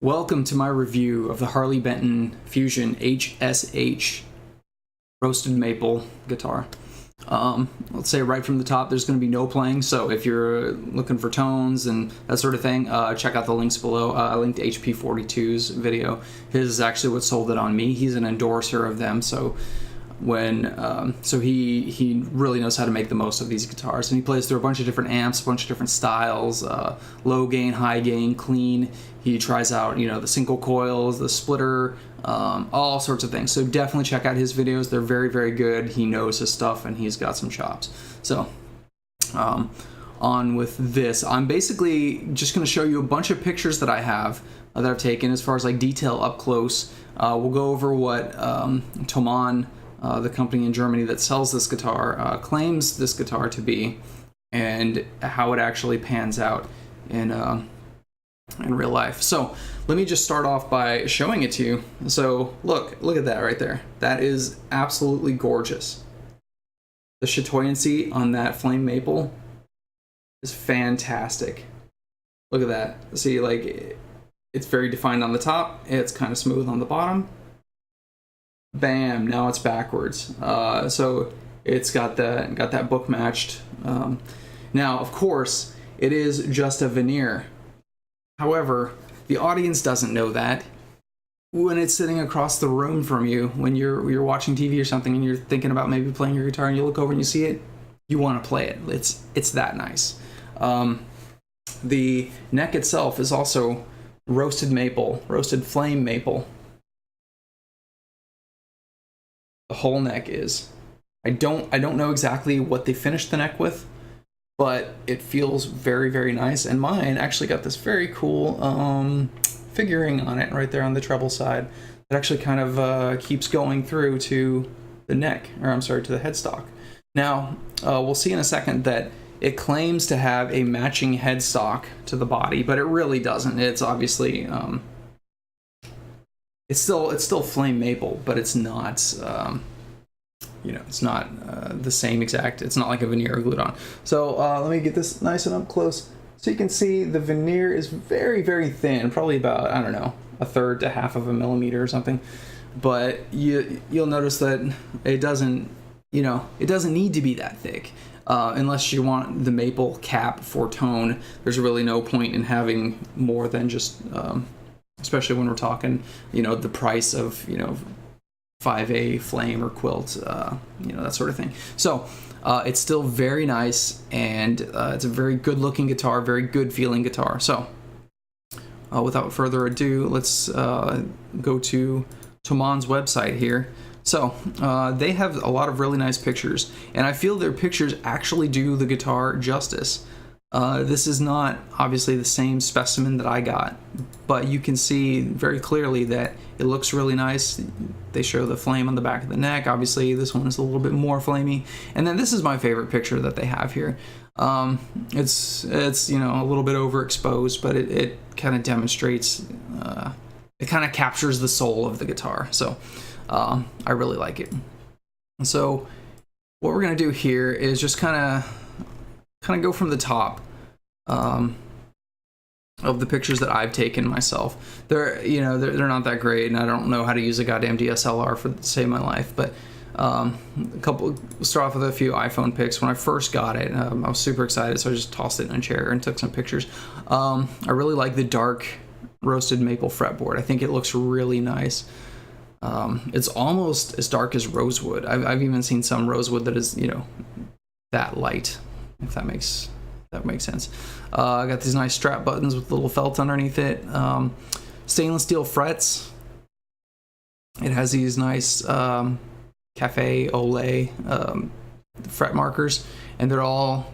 Welcome to my review of the Harley Benton Fusion HSH roasted maple guitar. Let's say right from the top there's going to be no playing, so if you're looking for tones and that sort of thing, check out the links below. I linked HP42's video. His is actually what sold it on me. He's an endorser of them, so he really knows how to make the most of these guitars, and he plays through a bunch of different amps, a bunch of different styles, low gain, high gain, clean. He tries out, the single coils, the splitter, all sorts of things. So definitely check out his videos. They're very, very good. He knows his stuff, and he's got some chops. So on with this. I'm basically just going to show you a bunch of pictures that I have that I've taken as far as like detail up close. We'll go over what Thomann, the company in Germany that sells this guitar, claims this guitar to be, and how it actually pans out in real life. So let me just start off by showing it to you. So look at that right there. That is absolutely gorgeous. The chatoyancy on that flame maple is fantastic. Look at that. See, like, it's very defined on the top. It's kind of smooth on the bottom. Bam, now it's backwards. So it's got that book matched. Now, of course, it is just a veneer. However, the audience doesn't know that. When it's sitting across the room from you, when you're watching TV or something and you're thinking about maybe playing your guitar and you look over and you see it, you want to play it. It's that nice. The neck itself is also roasted maple, roasted flame maple. The whole neck is. I don't know exactly what they finished the neck with, but it feels very, very nice. And mine actually got this very cool figuring on it right there on the treble side that actually kind of keeps going through to the neck, or I'm sorry, to the headstock. Now, we'll see in a second that it claims to have a matching headstock to the body, but it really doesn't. It's obviously it's still flame maple, but it's not it's not the same exact. It's not like a veneer glued on. So let me get this nice and up close so you can see the veneer is very, very thin, probably about, I don't know, 1/3 to 1/2 of a millimeter or something. But you'll notice that it doesn't need to be that thick. Unless you want the maple cap for tone, there's really no point in having more than just, especially when we're talking, the price of, 5A flame or quilt, that sort of thing. So it's still very nice, and it's a very good looking guitar, very good feeling guitar. So without further ado, let's go to Thomann's website here. So they have a lot of really nice pictures, and I feel their pictures actually do the guitar justice. This is not obviously the same specimen that I got, but you can see very clearly that it looks really nice. They show the flame on the back of the neck. Obviously this one is a little bit more flamey, and then this is my favorite picture that they have here. It's a little bit overexposed, but it kind of demonstrates, it kind of captures the soul of the guitar. So I really like it. So what we're gonna do here is just kind of go from the top of the pictures that I've taken myself. They're not that great, and I don't know how to use a goddamn DSLR to save my life. But start off with a few iPhone pics. When I first got it, I was super excited, so I just tossed it in a chair and took some pictures. I really like the dark roasted maple fretboard. I think it looks really nice. It's almost as dark as rosewood. I've even seen some rosewood that is that light, if that makes sense. I got these nice strap buttons with little felt underneath it. Stainless steel frets. It has these nice Cafe Olay fret markers, and they're all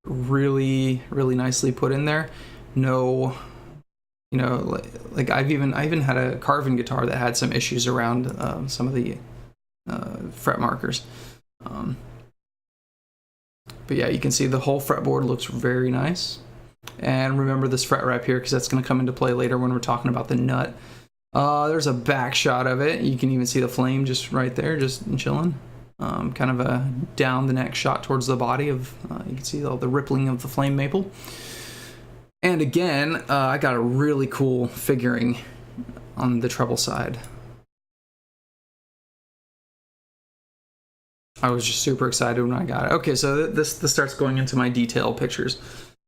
really, really nicely put in there. No, like I've even had a carving guitar that had some issues around some of the fret markers. But yeah, you can see the whole fretboard looks very nice. And remember this fret wrap here, because that's going to come into play later when we're talking about the nut. There's a back shot of it. You can even see the flame just right there, just chilling. Kind of a down the neck shot towards the body of, you can see all the rippling of the flame maple. And again, I got a really cool figuring on the treble side. I was just super excited when I got it. Okay, so this starts going into my detail pictures.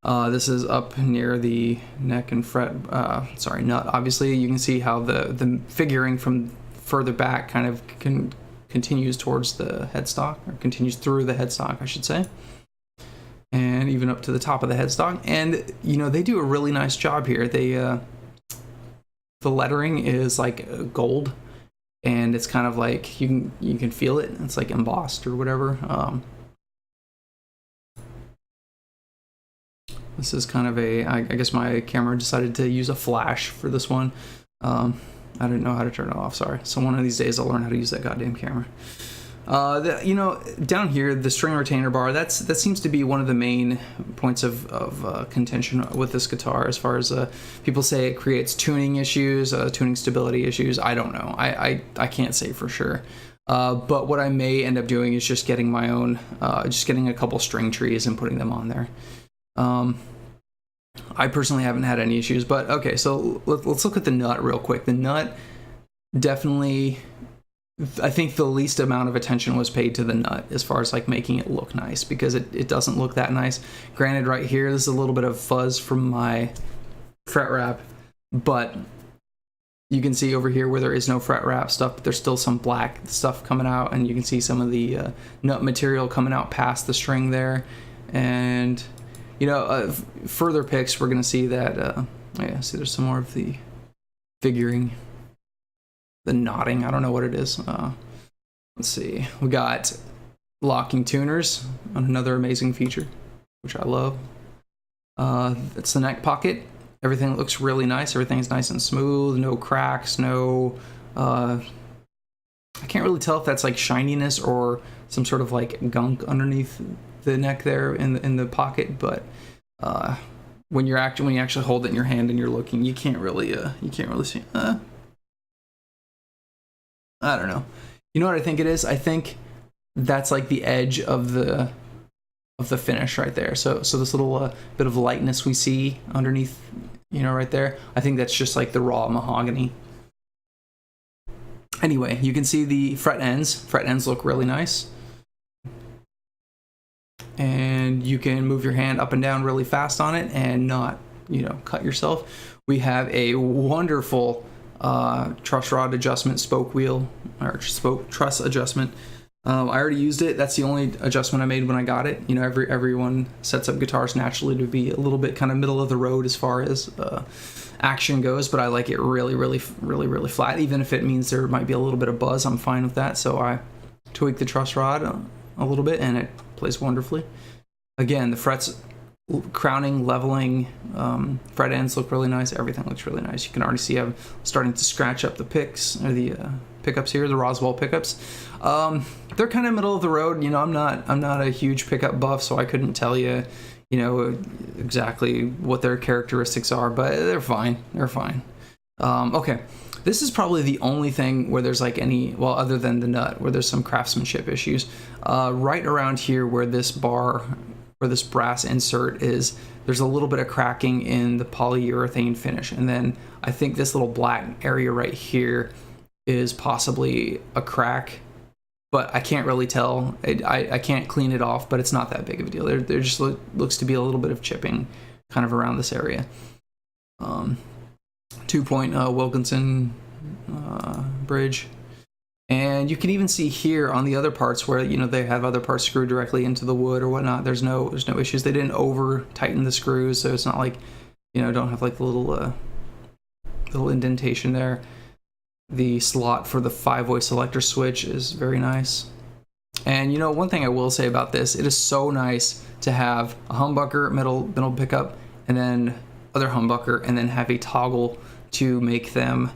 This is up near the neck and fret, nut. Obviously, you can see how the figuring from further back kind of continues towards the headstock, or continues through the headstock, I should say. And even up to the top of the headstock. And, you know, they do a really nice job here. They, the lettering is like gold, and it's kind of like, you can feel it. It's like embossed or whatever. This is kind of I guess my camera decided to use a flash for this one. I didn't know how to turn it off, sorry. So one of these days I'll learn how to use that goddamn camera. You know, down here, the string retainer bar, that seems to be one of the main points of contention with this guitar, as far as people say it creates tuning issues, tuning stability issues. I don't know. I can't say for sure. But what I may end up doing is just getting my own, just getting a couple string trees and putting them on there. I personally haven't had any issues, but okay, so let's look at the nut real quick. The nut, definitely, I think the least amount of attention was paid to the nut as far as like making it look nice, because it doesn't look that nice. Granted, right here, there's a little bit of fuzz from my fret wrap, but you can see over here where there is no fret wrap stuff, there's still some black stuff coming out, and you can see some of the nut material coming out past the string there. And you know, further pics, we're gonna see that. Yeah, see, there's some more of the figuring, the knotting. I don't know what it is. Let's see. We got locking tuners, another amazing feature, which I love. It's the neck pocket. Everything looks really nice. Everything's nice and smooth. No cracks. No. I can't really tell if that's like shininess or some sort of like gunk underneath the neck there in the pocket, but when you actually hold it in your hand and you're looking, you can't really see. I don't know. You know what I think it is? I think that's like the edge of the finish right there. So this little bit of lightness we see underneath, you know, right there. I think that's just like the raw mahogany. Anyway, you can see the fret ends. Fret ends look really nice. And you can move your hand up and down really fast on it and not, you know, cut yourself. We have a wonderful truss rod adjustment, spoke wheel, or spoke truss adjustment. I already used it. That's the only adjustment I made when I got it. You know, everyone sets up guitars naturally to be a little bit kind of middle of the road as far as action goes, but I like it really flat. Even if it means there might be a little bit of buzz, I'm fine with that. So I tweaked the truss rod a little bit, and it plays wonderfully. Again, the frets, crowning, leveling, fret ends look really nice. Everything looks really nice. You can already see I'm starting to scratch up the picks, or the pickups here, the Roswell pickups. They're kind of middle of the road. You know, I'm not a huge pickup buff, so I couldn't tell you, you know, exactly what their characteristics are, but they're fine. They're fine. Okay. This is probably the only thing where there's like any, well, other than the nut, where there's some craftsmanship issues. Right around here where this bar, where this brass insert is, there's a little bit of cracking in the polyurethane finish. And then I think this little black area right here is possibly a crack, but I can't really tell. I can't clean it off, but it's not that big of a deal. There just looks to be a little bit of chipping kind of around this area. 2-point Wilkinson bridge, and you can even see here on the other parts where, you know, they have other parts screwed directly into the wood or whatnot. There's no issues. They didn't over tighten the screws, so it's not like, you know, don't have like the little indentation there. The slot for the 5-way selector switch is very nice. And you know, one thing I will say about this, it is so nice to have a humbucker, middle pickup, and then other humbucker, and then have a toggle to make them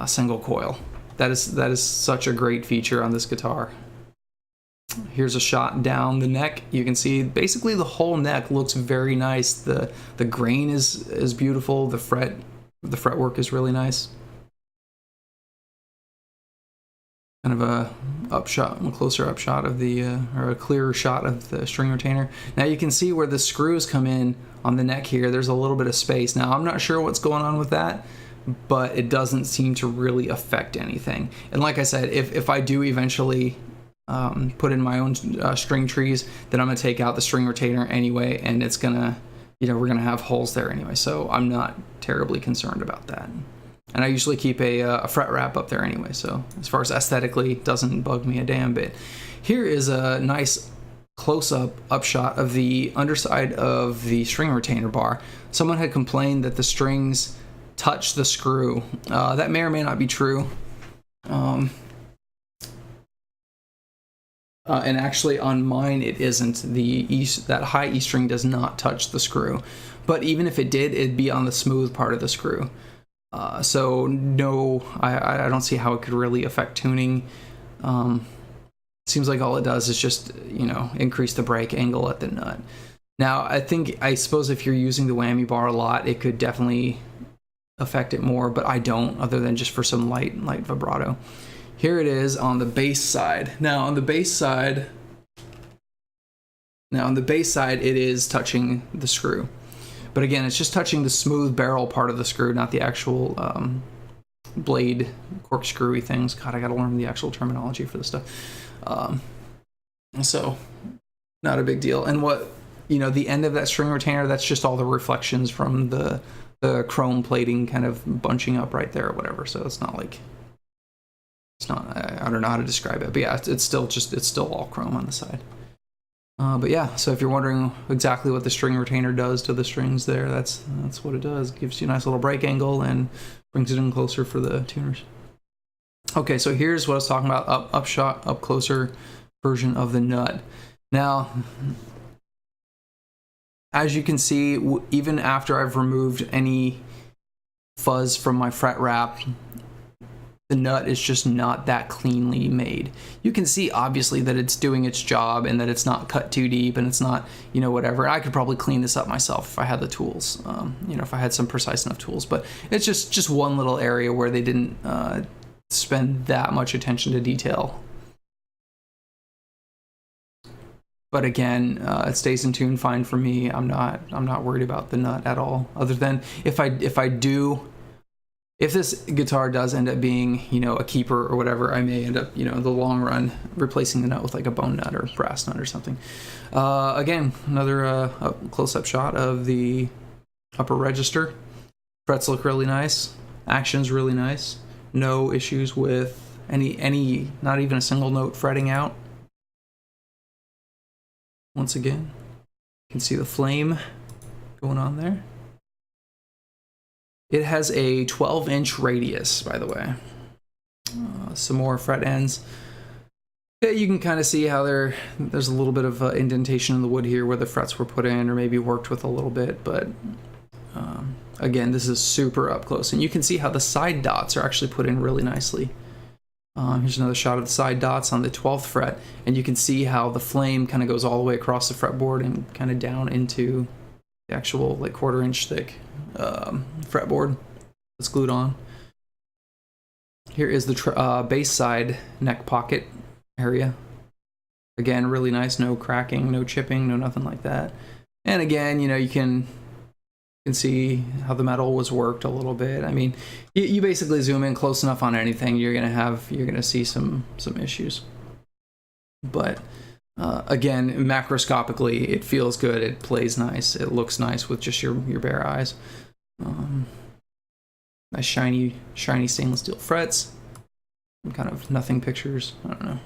single coil. That is such a great feature on this guitar. Here's a shot down the neck. You can see basically the whole neck looks very nice. The grain is beautiful. The fretwork is really nice. Kind of a closer up shot of the, or a clearer shot of the string retainer. Now you can see where the screws come in on the neck here, there's a little bit of space. Now, I'm not sure what's going on with that, but it doesn't seem to really affect anything. And like I said, if I do eventually put in my own string trees, then I'm going to take out the string retainer anyway, and it's going to, we're going to have holes there anyway. So I'm not terribly concerned about that. And I usually keep a fret wrap up there anyway. So as far as aesthetically, it doesn't bug me a damn bit. Here is a nice close-up upshot of the underside of the string retainer bar. Someone had complained that the strings touch the screw. That may or may not be true. And actually on mine it isn't. That high E string does not touch the screw. But even if it did, it'd be on the smooth part of the screw. So no, I don't see how it could really affect tuning. Seems like all it does is just, increase the break angle at the nut. Now, I suppose if you're using the whammy bar a lot, it could definitely affect it more, but I don't, other than just for some light vibrato. Here it is on the bass side. Now, on the bass side, it is touching the screw. But again, it's just touching the smooth barrel part of the screw, not the actual blade corkscrewy things. God, I gotta learn the actual terminology for this stuff. So not a big deal. And what, the end of that string retainer, that's just all the reflections from the chrome plating kind of bunching up right there or whatever. So it's not like, I don't know how to describe it, but yeah, it's still all chrome on the side. But yeah, so if you're wondering exactly what the string retainer does to the strings there, that's what it does. It gives you a nice little break angle and brings it in closer for the tuners. Okay, so here's what I was talking about, upshot, up closer version of the nut. Now, as you can see, even after I've removed any fuzz from my fret wrap, the nut is just not that cleanly made. You can see obviously that it's doing its job and that it's not cut too deep and it's not, whatever. I could probably clean this up myself if I had the tools, if I had some precise enough tools, but it's just one little area where they didn't spend that much attention to detail. But again, it stays in tune fine for me. I'm not worried about the nut at all, other than if this guitar does end up being, a keeper or whatever, I may end up, in the long run, replacing the nut with like a bone nut or brass nut or something. Again, another close-up shot of the upper register. Frets look really nice. Action's really nice. No issues with any, not even a single note fretting out. Once again, you can see the flame going on there. It has a 12-inch radius, by the way. Some more fret ends. Yeah, you can kind of see how there's a little bit of indentation in the wood here where the frets were put in or maybe worked with a little bit, but again, this is super up close. And you can see how the side dots are actually put in really nicely. Here's another shot of the side dots on the 12th fret, and you can see how the flame kind of goes all the way across the fretboard and kind of down into the actual like 1/4 inch thick fretboard that's glued on. Here is the bass side neck pocket area. Again, really nice, no cracking, no chipping, no nothing like that. And again, you can see how the metal was worked a little bit. I mean, you basically zoom in close enough on anything, you're gonna see some issues. But again, macroscopically, it feels good. It plays nice. It looks nice with just your bare eyes. Nice shiny stainless steel frets. Some kind of nothing pictures. I don't know.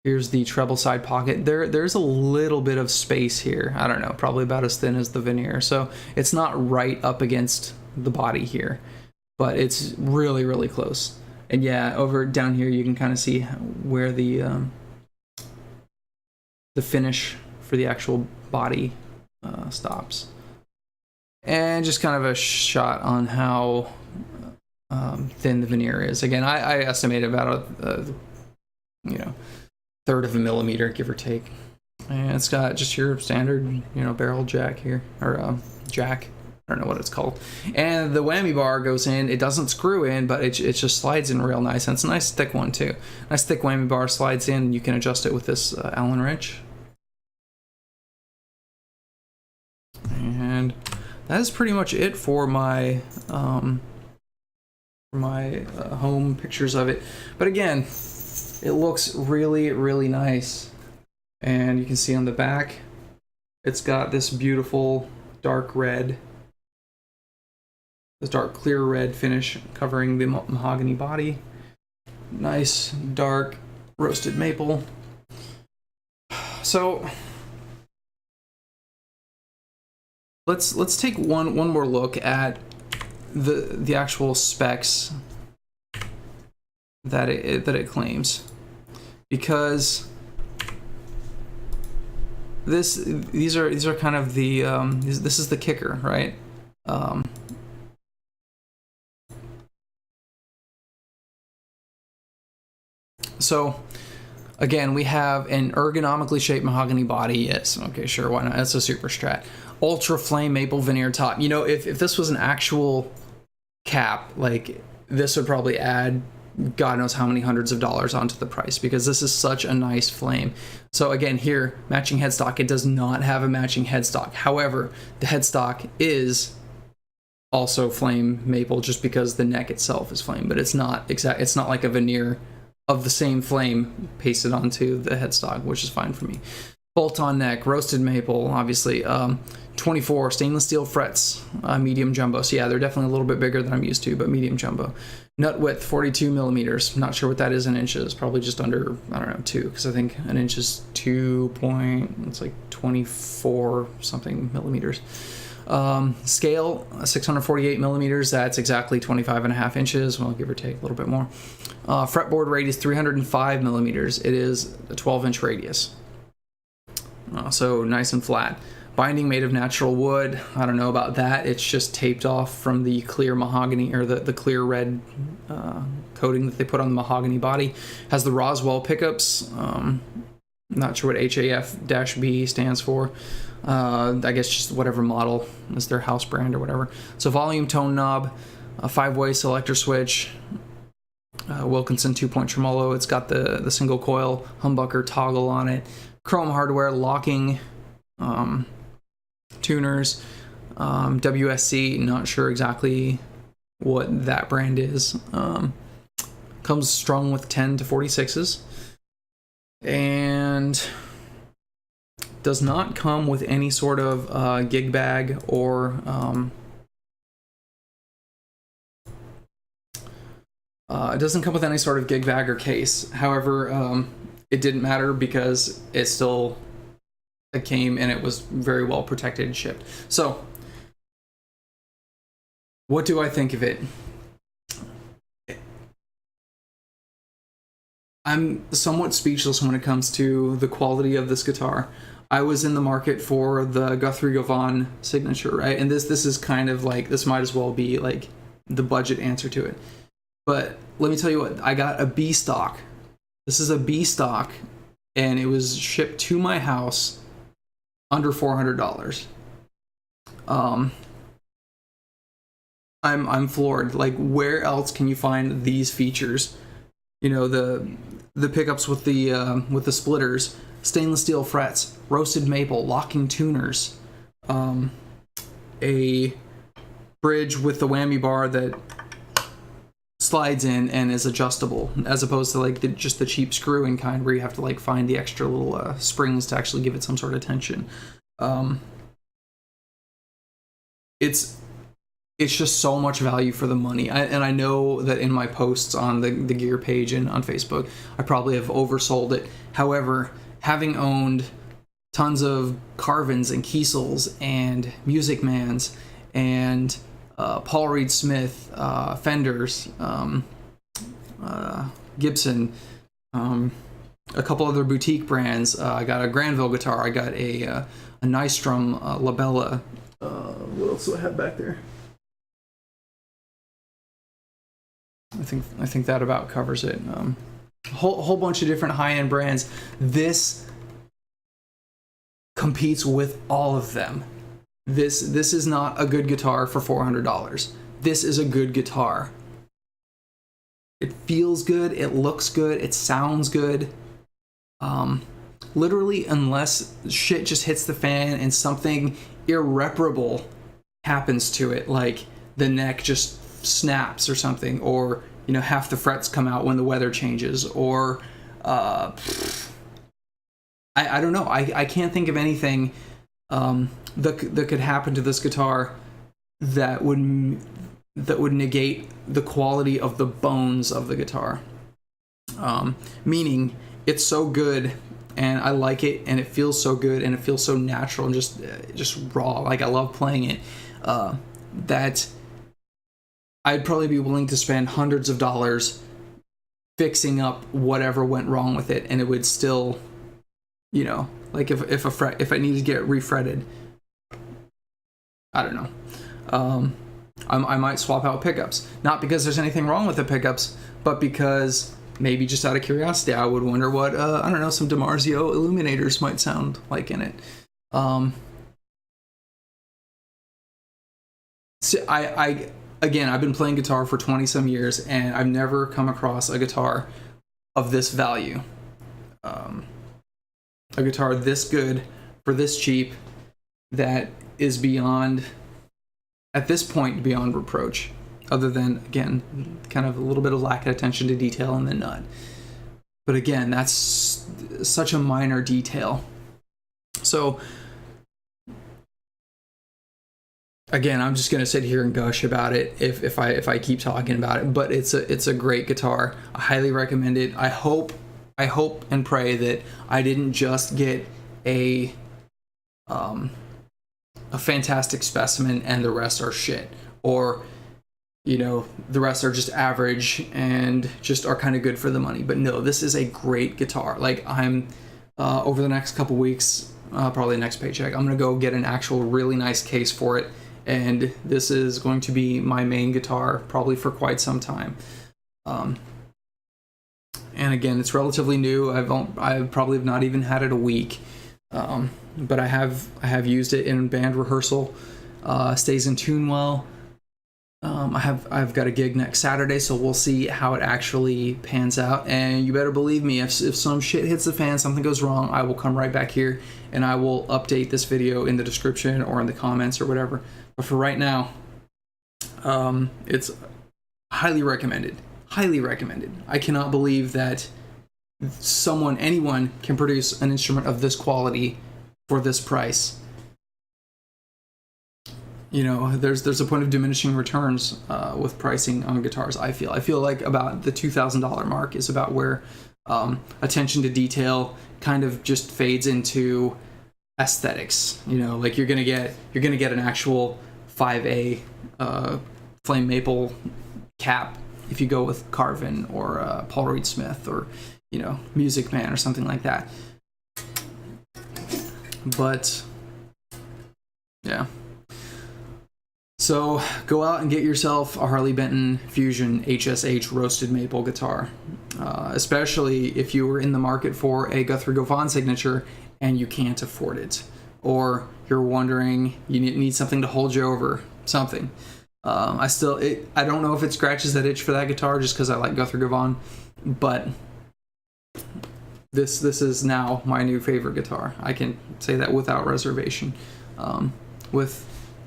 Here's the treble side pocket. There's a little bit of space here. I don't know, probably about as thin as the veneer. So it's not right up against the body here, but it's really, really close. And yeah, over down here, you can kind of see where the finish for the actual body stops. And just kind of a shot on how thin the veneer is. Again, I estimate about a 1/3 of a millimeter, give or take. And it's got just your standard, barrel jack here, or jack. I don't know what it's called. And the whammy bar goes in. It doesn't screw in, but it just slides in real nice. And it's a nice thick one too. Nice thick whammy bar slides in. You can adjust it with this Allen wrench. that is pretty much it for my home pictures of it. But again, it looks really, really nice. And you can see on the back, it's got this beautiful dark red, this dark clear red finish covering the mahogany body. Nice dark roasted maple. So let's take one more look at the actual specs that it claims, because these are kind of the this is the kicker, right? So again, we have an ergonomically shaped mahogany body. Yes, okay, sure, why not? That's a super strat. Ultra flame maple veneer top. You know, if this was an actual cap, like, this would probably add God knows how many hundreds of dollars onto the price, because this is such a nice flame. So again, here, matching headstock. It does not have a matching headstock. However, the headstock is also flame maple, just because the neck itself is flame, but it's not like a veneer of the same flame pasted onto the headstock, which is fine for me. Bolt-on neck, roasted maple, obviously. 24 stainless steel frets, medium jumbo. So yeah, they're definitely a little bit bigger than I'm used to, but medium jumbo. Nut width 42 millimeters. Not sure what that is in inches. Probably just under, I don't know, 2, because I think an inch is 24 something millimeters. Scale 648 millimeters. That's exactly 25.5 inches. Well, give or take a little bit more. Fretboard radius 305 millimeters. It is a 12-inch radius. So nice and flat. Binding made of natural wood. I don't know about that. It's just taped off from the clear mahogany, or the clear red coating that they put on the mahogany body. Has the Roswell pickups. Not sure what HAF-B stands for. I guess just whatever model is their house brand or whatever. So volume tone knob, a 5-way selector switch, Wilkinson 2-point tremolo. It's got the single coil humbucker toggle on it. Chrome hardware, locking tuners, WSC, not sure exactly what that brand is. Comes strung with 10 to 46s, and does not come with any sort of gig bag or it doesn't come with any sort of gig bag or case. However, it didn't matter, because it still came and it was very well protected and shipped. So what do I think of it? I'm somewhat speechless when it comes to the quality of this guitar. I was in the market for the Guthrie Govan signature, right? And this is kind of like, this might as well be like the budget answer to it. But let me tell you what, I got a B stock. This is a B stock, and it was shipped to my house under $400. I'm floored. Like, where else can you find these features? You know, the pickups with the splitters, stainless steel frets, roasted maple, locking tuners, a bridge with the whammy bar that slides in and is adjustable, as opposed to like just the cheap screwing kind where you have to like find the extra little springs to actually give it some sort of tension. It's just so much value for the money. And I know that in my posts on the gear page and on Facebook, I probably have oversold it. However, having owned tons of Carvins and Kiesels and Music Mans and Paul Reed Smith, Fenders, Gibson, a couple other boutique brands. I got a Granville guitar. I got a Nystrom Labella. What else do I have back there? I think that about covers it. Whole bunch of different high-end brands. This competes with all of them. This is not a good guitar for $400. This is a good guitar. It feels good, it looks good, it sounds good. Literally, unless shit just hits the fan and something irreparable happens to it, like the neck just snaps or something, or half the frets come out when the weather changes, or I don't know. I can't think of anything that could happen to this guitar that would negate the quality of the bones of the guitar. Meaning it's so good, and I like it, and it feels so good, and it feels so natural and just raw. Like, I love playing it. That I'd probably be willing to spend hundreds of dollars fixing up whatever went wrong with it, and it would still, like if I needed to get refretted, I don't know. I might swap out pickups, not because there's anything wrong with the pickups, but because maybe just out of curiosity, I would wonder what I don't know, some DiMarzio illuminators might sound like in it. So again, I've been playing guitar for 20 some years, and I've never come across a guitar of this value. A guitar this good for this cheap that is beyond, at this point, beyond reproach, other than, again, kind of a little bit of lack of attention to detail in the nut. But again, that's such a minor detail. So again, I'm just gonna sit here and gush about it if I keep talking about it. But it's a great guitar. I highly recommend it. I hope and pray that I didn't just get a fantastic specimen and the rest are shit, or the rest are just average and just are kind of good for the money. But no, this is a great guitar. Like, I'm over the next couple weeks, probably next paycheck, I'm gonna go get an actual really nice case for it, and this is going to be my main guitar probably for quite some time. And again, it's relatively new. I probably have not even had it a week, but I have used it in band rehearsal. Stays in tune well. I've got a gig next Saturday, so we'll see how it actually pans out. And you better believe me, if some shit hits the fan, something goes wrong, I will come right back here and I will update this video in the description or in the comments or whatever. But for right now, it's highly recommended. Highly recommended. I cannot believe that anyone can produce an instrument of this quality for this price. There's a point of diminishing returns with pricing on guitars. I feel like about the $2,000 mark is about where attention to detail kind of just fades into aesthetics. Like you're gonna get an actual 5A flame maple cap if you go with Carvin or Paul Reed Smith or Music Man or something like that. But yeah. So go out and get yourself a Harley Benton Fusion HSH roasted maple guitar, especially if you were in the market for a Guthrie Govan signature and you can't afford it, or you're wondering you need something to hold you over, something. I don't know if it scratches that itch for that guitar just because I like Guthrie Govan, but this is now my new favorite guitar. I can say that without reservation.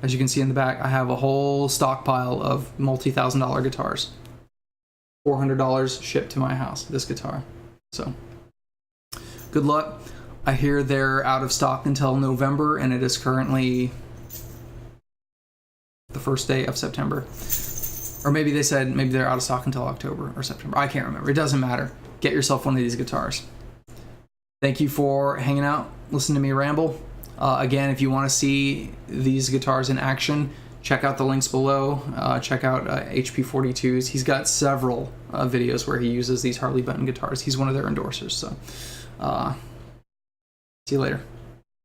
As you can see in the back, I have a whole stockpile of multi-$1,000 guitars. $400 shipped to my house, this guitar. So, good luck. I hear they're out of stock until November, and it is currently the first day of September. Or maybe they said maybe they're out of stock until October or September. I can't remember. It doesn't matter. Get yourself one of these guitars. Thank you for hanging out, listening to me ramble. Again, if you want to see these guitars in action, check out the links below. Check out HP42's. He's got several videos where he uses these Harley Benton guitars. He's one of their endorsers. So, see you later.